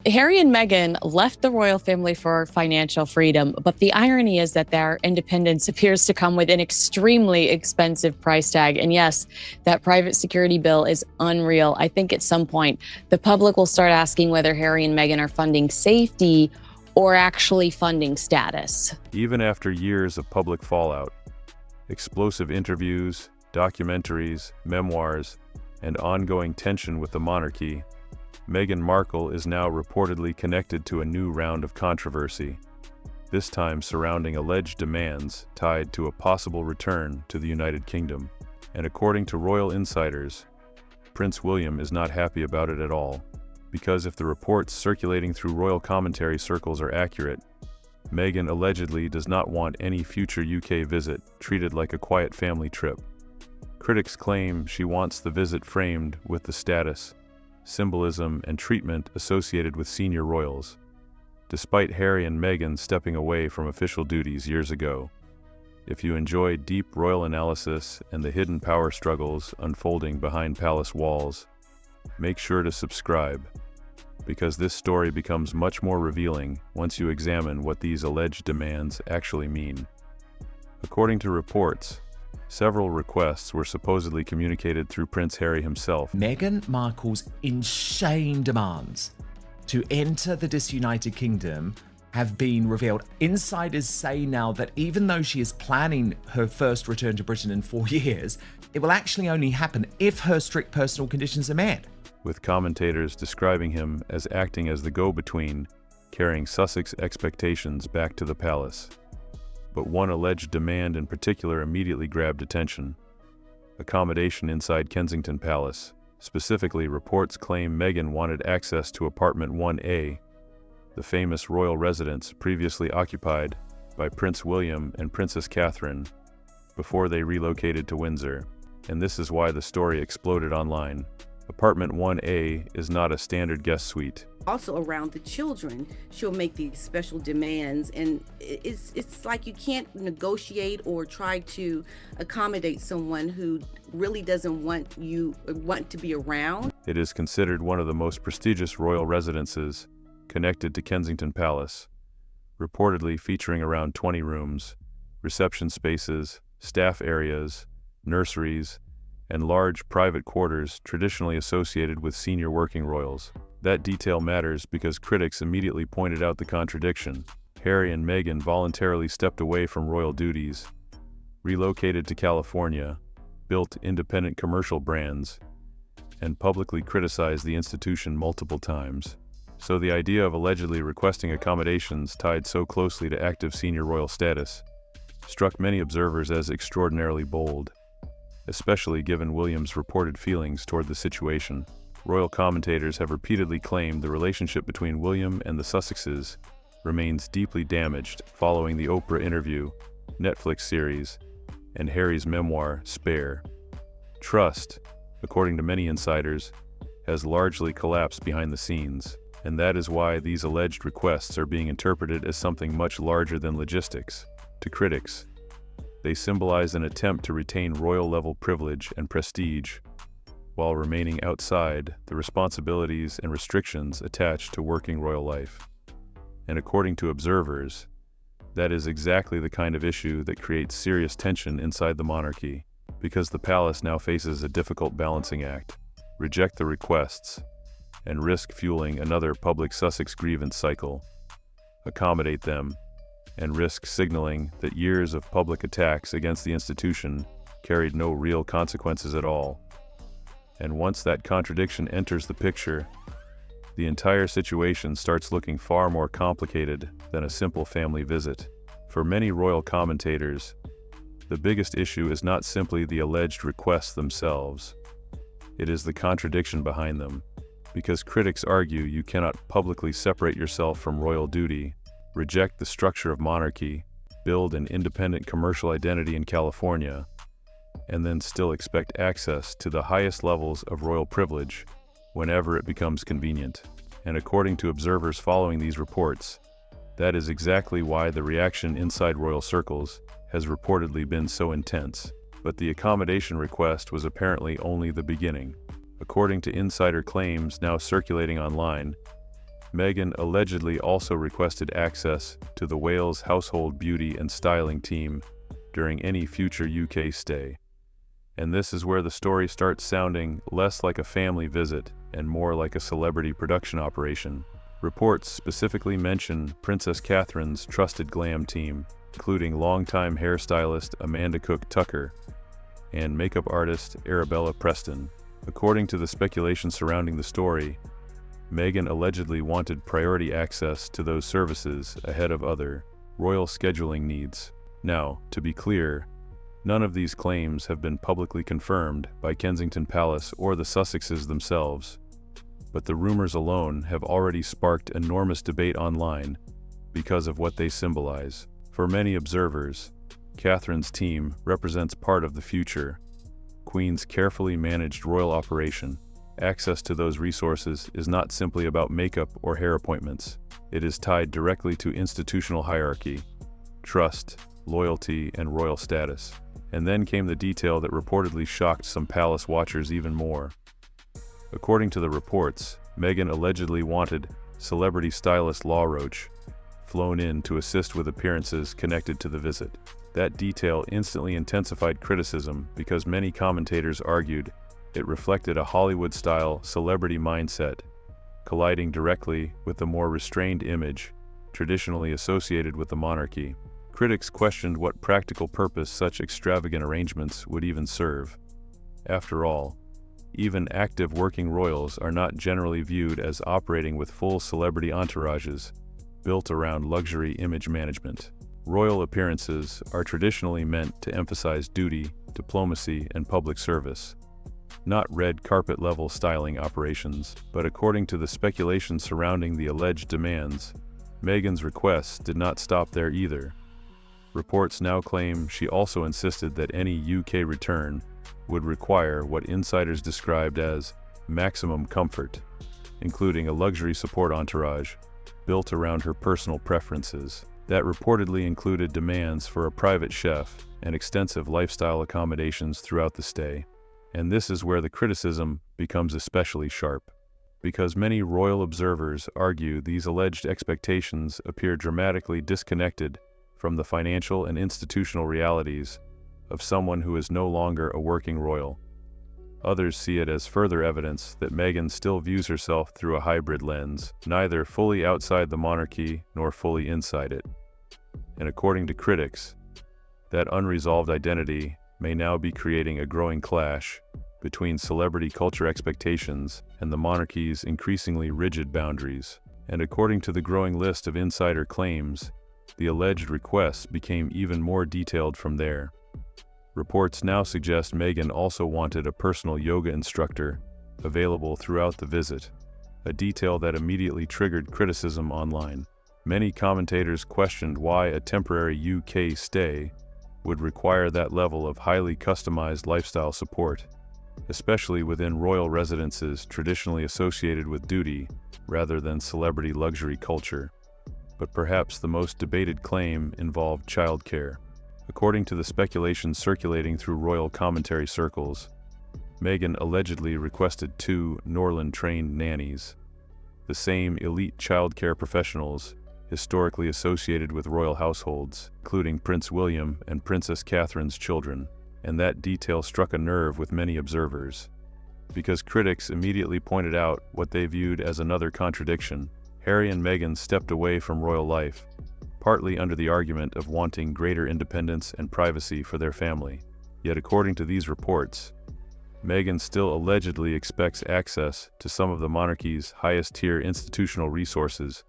Harry and Meghan left the royal family for financial freedom, but the irony is that their independence appears to come with an extremely expensive price tag. And yes, that private security bill is unreal. I think at some point the public will start asking whether Harry and Meghan are funding safety or actually funding status. Even after years of public fallout, explosive interviews, documentaries, memoirs, and ongoing tension with the monarchy, Meghan Markle is now reportedly connected to a new round of controversy, this time surrounding alleged demands tied to a possible return to the United Kingdom. And according to royal insiders, Prince William is not happy about it at all, because if the reports circulating through royal commentary circles are accurate, Meghan allegedly does not want any future UK visit treated like a quiet family trip. Critics claim she wants the visit framed with the status, symbolism, and treatment associated with senior royals, despite Harry and Meghan stepping away from official duties years ago. If you enjoy deep royal analysis and the hidden power struggles unfolding behind palace walls, make sure to subscribe, because this story becomes much more revealing once you examine what these alleged demands actually mean. According to reports, several requests were supposedly communicated through Prince Harry himself. Meghan Markle's insane demands to enter the disunited kingdom have been revealed. Insiders say now that even though she is planning her first return to Britain in 4 years, it will actually only happen if her strict personal conditions are met. With commentators describing him as acting as the go-between, carrying Sussex expectations back to the palace. But one alleged demand in particular immediately grabbed attention: accommodation inside Kensington Palace. Specifically, reports claim Meghan wanted access to apartment 1A, the famous royal residence previously occupied by Prince William and Princess Catherine before they relocated to Windsor. And this is why the story exploded online. Apartment 1A is not a standard guest suite. Also around the children, she'll make these special demands, and it's like you can't negotiate or try to accommodate someone who really doesn't want to be around. It is considered one of the most prestigious royal residences connected to Kensington Palace, reportedly featuring around 20 rooms, reception spaces, staff areas, nurseries, and large private quarters traditionally associated with senior working royals. That detail matters because critics immediately pointed out the contradiction. Harry and Meghan voluntarily stepped away from royal duties, relocated to California, built independent commercial brands, and publicly criticized the institution multiple times. So the idea of allegedly requesting accommodations tied so closely to active senior royal status struck many observers as extraordinarily bold, especially given William's reported feelings toward the situation. Royal commentators have repeatedly claimed the relationship between William and the Sussexes remains deeply damaged following the Oprah interview, Netflix series, and Harry's memoir, Spare. Trust, according to many insiders, has largely collapsed behind the scenes, and that is why these alleged requests are being interpreted as something much larger than logistics. To critics, they symbolize an attempt to retain royal-level privilege and prestige, while remaining outside the responsibilities and restrictions attached to working royal life. And according to observers, that is exactly the kind of issue that creates serious tension inside the monarchy, because the palace now faces a difficult balancing act: reject the requests and risk fueling another public Sussex grievance cycle, accommodate them, and risk signaling that years of public attacks against the institution carried no real consequences at all. And once that contradiction enters the picture, the entire situation starts looking far more complicated than a simple family visit. For many royal commentators, the biggest issue is not simply the alleged requests themselves. It is the contradiction behind them, because critics argue you cannot publicly separate yourself from royal duty, reject the structure of monarchy, build an independent commercial identity in California, and then still expect access to the highest levels of royal privilege whenever it becomes convenient. And according to observers following these reports, that is exactly why the reaction inside royal circles has reportedly been so intense. But the accommodation request was apparently only the beginning. According to insider claims now circulating online, Meghan allegedly also requested access to the Wales household beauty and styling team during any future UK stay. And this is where the story starts sounding less like a family visit and more like a celebrity production operation. Reports specifically mention Princess Catherine's trusted glam team, including longtime hairstylist Amanda Cook Tucker and makeup artist Arabella Preston. According to the speculation surrounding the story, Meghan allegedly wanted priority access to those services ahead of other royal scheduling needs. Now, to be clear, none of these claims have been publicly confirmed by Kensington Palace or the Sussexes themselves, but the rumors alone have already sparked enormous debate online because of what they symbolize. For many observers, Catherine's team represents part of the future Queen's carefully managed royal operation. Access to those resources is not simply about makeup or hair appointments. It is tied directly to institutional hierarchy, trust, loyalty, and royal status. And then came the detail that reportedly shocked some palace watchers even more. According to the reports, Meghan allegedly wanted celebrity stylist Law Roach flown in to assist with appearances connected to the visit. That detail instantly intensified criticism because many commentators argued it reflected a Hollywood-style celebrity mindset, colliding directly with the more restrained image traditionally associated with the monarchy. Critics questioned what practical purpose such extravagant arrangements would even serve. After all, even active working royals are not generally viewed as operating with full celebrity entourages built around luxury image management. Royal appearances are traditionally meant to emphasize duty, diplomacy, and public service, not red carpet-level styling operations. But according to the speculation surrounding the alleged demands, Meghan's requests did not stop there either. Reports now claim she also insisted that any UK return would require what insiders described as maximum comfort, including a luxury support entourage built around her personal preferences. That reportedly included demands for a private chef and extensive lifestyle accommodations throughout the stay. And this is where the criticism becomes especially sharp, because many royal observers argue these alleged expectations appear dramatically disconnected from the financial and institutional realities of someone who is no longer a working royal. Others see it as further evidence that Meghan still views herself through a hybrid lens, neither fully outside the monarchy nor fully inside it. And according to critics, that unresolved identity may now be creating a growing clash between celebrity culture expectations and the monarchy's increasingly rigid boundaries. And according to the growing list of insider claims, the alleged requests became even more detailed from there. Reports now suggest Meghan also wanted a personal yoga instructor available throughout the visit, a detail that immediately triggered criticism online. Many commentators questioned why a temporary UK stay would require that level of highly customized lifestyle support, especially within royal residences traditionally associated with duty rather than celebrity luxury culture. But perhaps the most debated claim involved childcare. According to the speculation circulating through royal commentary circles, Meghan allegedly requested 2 Norland-trained nannies, the same elite childcare professionals historically associated with royal households, including Prince William and Princess Catherine's children. And that detail struck a nerve with many observers, because critics immediately pointed out what they viewed as another contradiction. Harry and Meghan stepped away from royal life, partly under the argument of wanting greater independence and privacy for their family. Yet according to these reports, Meghan still allegedly expects access to some of the monarchy's highest-tier institutional resources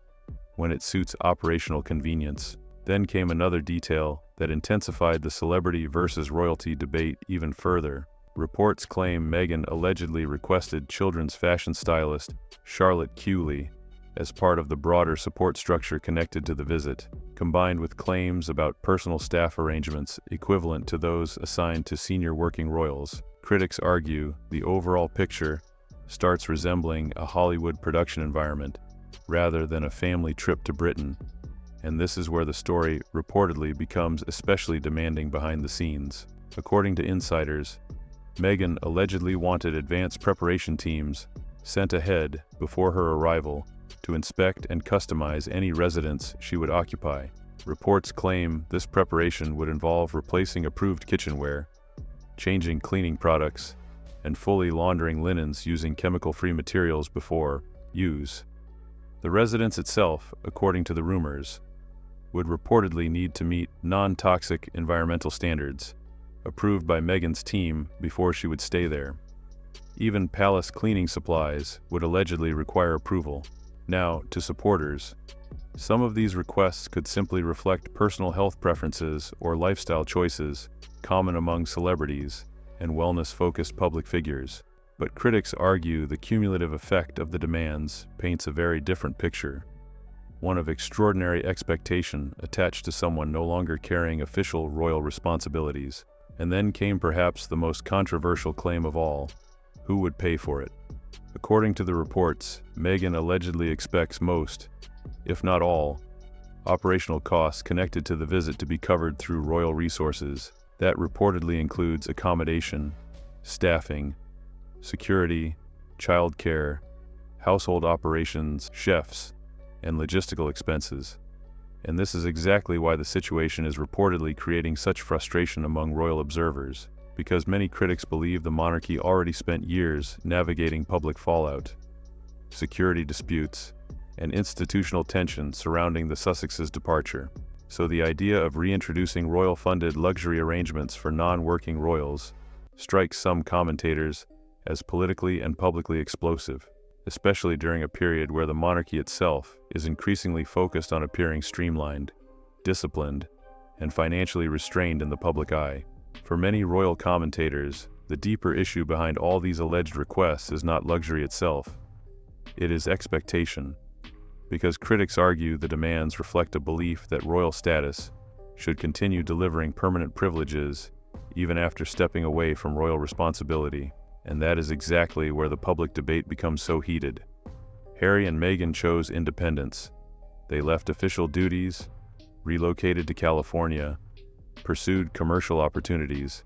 when it suits operational convenience. Then came another detail that intensified the celebrity versus royalty debate even further. Reports claim Meghan allegedly requested children's fashion stylist Charlotte Cooley as part of the broader support structure connected to the visit, combined with claims about personal staff arrangements equivalent to those assigned to senior working royals. Critics argue the overall picture starts resembling a Hollywood production environment rather than a family trip to Britain, and this is where the story reportedly becomes especially demanding behind the scenes. According to insiders, Meghan allegedly wanted advanced preparation teams sent ahead before her arrival to inspect and customize any residence she would occupy. Reports claim this preparation would involve replacing approved kitchenware, changing cleaning products, and fully laundering linens using chemical-free materials before use. The residence itself, according to the rumors, would reportedly need to meet non-toxic environmental standards, approved by Meghan's team before she would stay there. Even palace cleaning supplies would allegedly require approval. Now, to supporters, some of these requests could simply reflect personal health preferences or lifestyle choices common among celebrities and wellness-focused public figures. But critics argue the cumulative effect of the demands paints a very different picture, one of extraordinary expectation attached to someone no longer carrying official royal responsibilities. And then came perhaps the most controversial claim of all: who would pay for it? According to the reports, Meghan allegedly expects most, if not all, operational costs connected to the visit to be covered through royal resources. That reportedly includes accommodation, staffing, security, childcare, household operations, chefs, and logistical expenses. And this is exactly why the situation is reportedly creating such frustration among royal observers, because many critics believe the monarchy already spent years navigating public fallout, security disputes, and institutional tension surrounding the Sussexes' departure. So the idea of reintroducing royal-funded luxury arrangements for non-working royals strikes some commentators as politically and publicly explosive, especially during a period where the monarchy itself is increasingly focused on appearing streamlined, disciplined, and financially restrained in the public eye. For many royal commentators, the deeper issue behind all these alleged requests is not luxury itself. It is expectation, because critics argue the demands reflect a belief that royal status should continue delivering permanent privileges even after stepping away from royal responsibility. And that is exactly where the public debate becomes so heated. Harry and Meghan chose independence. They left official duties, relocated to California, pursued commercial opportunities,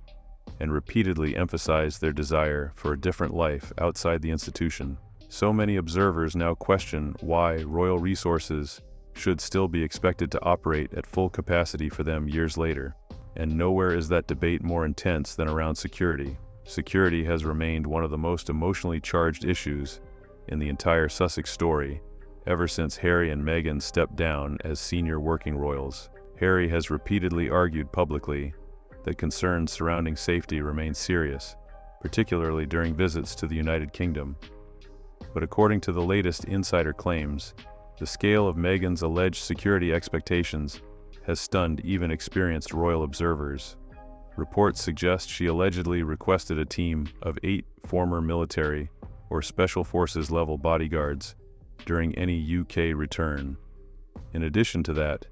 and repeatedly emphasized their desire for a different life outside the institution. So many observers now question why royal resources should still be expected to operate at full capacity for them years later. And nowhere is that debate more intense than around security. Security has remained one of the most emotionally charged issues in the entire Sussex story ever since Harry and Meghan stepped down as senior working royals. Harry has repeatedly argued publicly that concerns surrounding safety remain serious, particularly during visits to the United Kingdom. But according to the latest insider claims, the scale of Meghan's alleged security expectations has stunned even experienced royal observers. Reports suggest she allegedly requested a team of 8 former military or special forces level bodyguards during any UK return. In addition to that,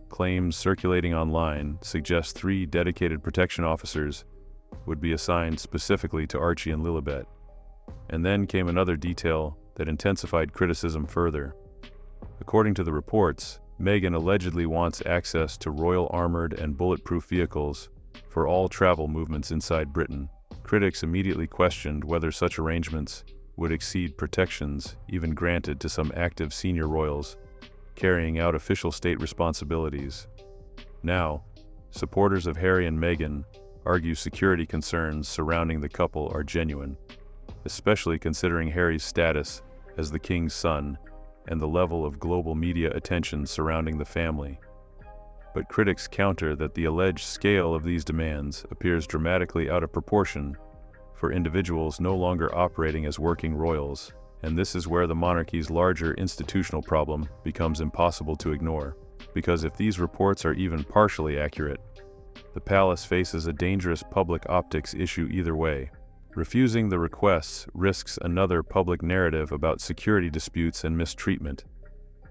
claims circulating online suggest 3 dedicated protection officers would be assigned specifically to Archie and Lilibet. And then came another detail that intensified criticism further. According to the reports, Meghan allegedly wants access to royal armored and bulletproof vehicles for all travel movements inside Britain. Critics immediately questioned whether such arrangements would exceed protections even granted to some active senior royals carrying out official state responsibilities. Now, supporters of Harry and Meghan argue security concerns surrounding the couple are genuine, especially considering Harry's status as the king's son and the level of global media attention surrounding the family. But critics counter that the alleged scale of these demands appears dramatically out of proportion for individuals no longer operating as working royals, and this is where the monarchy's larger institutional problem becomes impossible to ignore. Because if these reports are even partially accurate, the palace faces a dangerous public optics issue either way. Refusing the requests risks another public narrative about security disputes and mistreatment,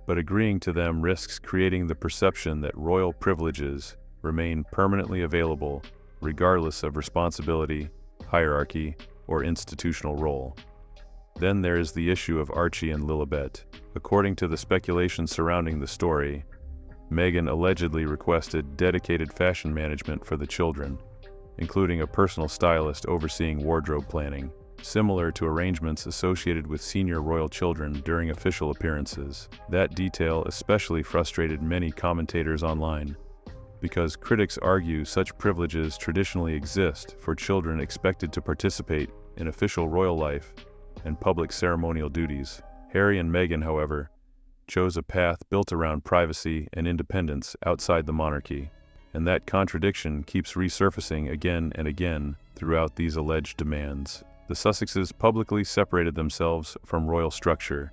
but agreeing to them risks creating the perception that royal privileges remain permanently available regardless of responsibility, hierarchy, or institutional role. Then there is the issue of Archie and Lilibet. According to the speculation surrounding the story, Meghan allegedly requested dedicated fashion management for the children, including a personal stylist overseeing wardrobe planning. similar to arrangements associated with senior royal children during official appearances. That detail especially frustrated many commentators online, because critics argue such privileges traditionally exist for children expected to participate in official royal life and public ceremonial duties. Harry and Meghan, however, chose a path built around privacy and independence outside the monarchy, and that contradiction keeps resurfacing again and again throughout these alleged demands. The Sussexes publicly separated themselves from royal structure,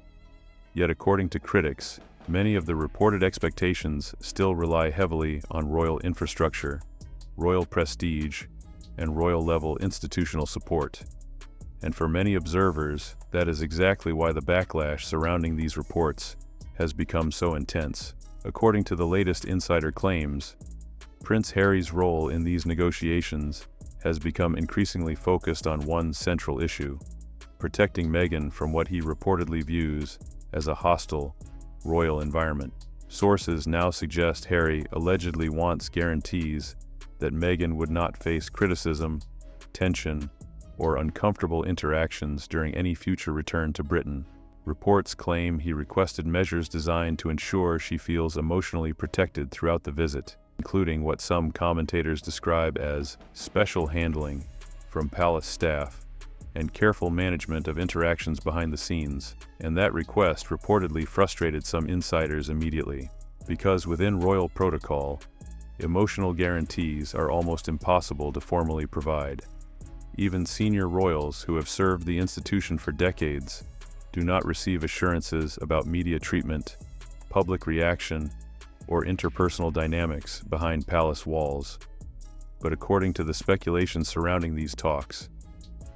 yet according to critics, many of the reported expectations still rely heavily on royal infrastructure, royal prestige, and royal-level institutional support. And for many observers, that is exactly why the backlash surrounding these reports has become so intense. According to the latest insider claims, Prince Harry's role in these negotiations has become increasingly focused on one central issue: protecting Meghan from what he reportedly views as a hostile royal environment. Sources now suggest Harry allegedly wants guarantees that Meghan would not face criticism, tension, or uncomfortable interactions during any future return to Britain. Reports claim he requested measures designed to ensure she feels emotionally protected throughout the visit, including what some commentators describe as special handling from palace staff and careful management of interactions behind the scenes. And that request reportedly frustrated some insiders immediately, because within royal protocol, emotional guarantees are almost impossible to formally provide. Even senior royals who have served the institution for decades do not receive assurances about media treatment, public reaction, or interpersonal dynamics behind palace walls. But according to the speculation surrounding these talks,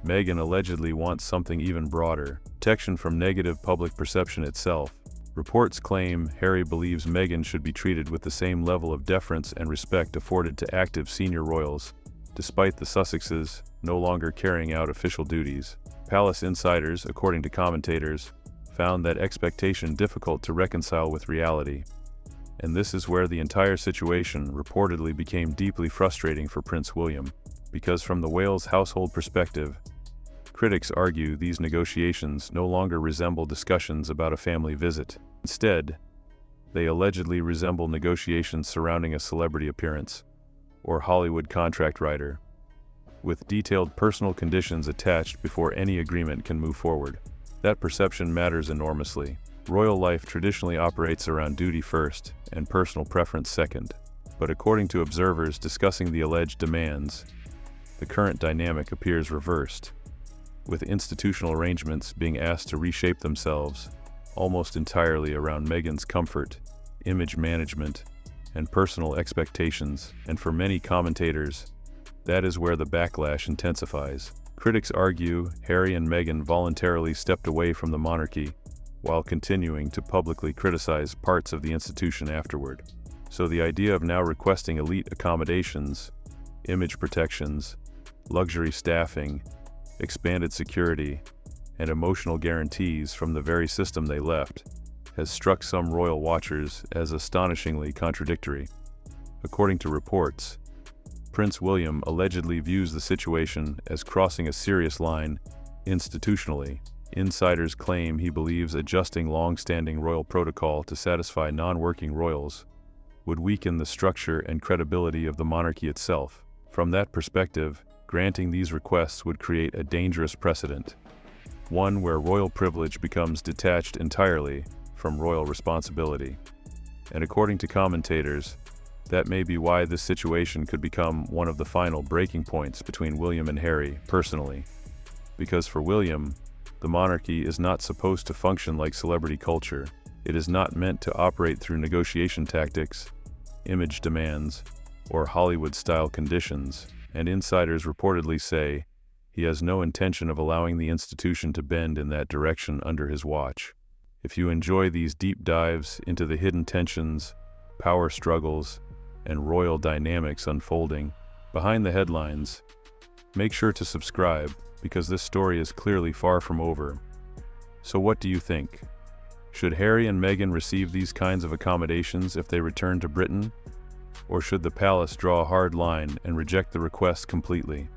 Meghan allegedly wants something even broader: protection from negative public perception itself. Reports claim Harry believes Meghan should be treated with the same level of deference and respect afforded to active senior royals, despite the Sussexes no longer carrying out official duties. Palace insiders, according to commentators, found that expectation difficult to reconcile with reality. And this is where the entire situation reportedly became deeply frustrating for Prince William, because from the Wales household perspective, critics argue these negotiations no longer resemble discussions about a family visit. Instead, they allegedly resemble negotiations surrounding a celebrity appearance or Hollywood contract writer, with detailed personal conditions attached before any agreement can move forward. That perception matters enormously. Royal life traditionally operates around duty first and personal preference second. But according to observers discussing the alleged demands, the current dynamic appears reversed, with institutional arrangements being asked to reshape themselves almost entirely around Meghan's comfort, image management, and personal expectations. And for many commentators, that is where the backlash intensifies. Critics argue Harry and Meghan voluntarily stepped away from the monarchy while continuing to publicly criticize parts of the institution afterward. So the idea of now requesting elite accommodations, image protections, luxury staffing, expanded security, and emotional guarantees from the very system they left has struck some royal watchers as astonishingly contradictory. According to reports, Prince William allegedly views the situation as crossing a serious line institutionally. Insiders claim he believes adjusting long-standing royal protocol to satisfy non-working royals would weaken the structure and credibility of the monarchy itself. From that perspective, granting these requests would create a dangerous precedent, one where royal privilege becomes detached entirely from royal responsibility. And according to commentators, that may be why this situation could become one of the final breaking points between William and Harry personally. Because for William, the monarchy is not supposed to function like celebrity culture. It is not meant to operate through negotiation tactics, image demands, or Hollywood-style conditions, and insiders reportedly say he has no intention of allowing the institution to bend in that direction under his watch. If you enjoy these deep dives into the hidden tensions, power struggles, and royal dynamics unfolding behind the headlines, make sure to subscribe, because this story is clearly far from over. So what do you think? Should Harry and Meghan receive these kinds of accommodations if they return to Britain? Or should the palace draw a hard line and reject the request completely?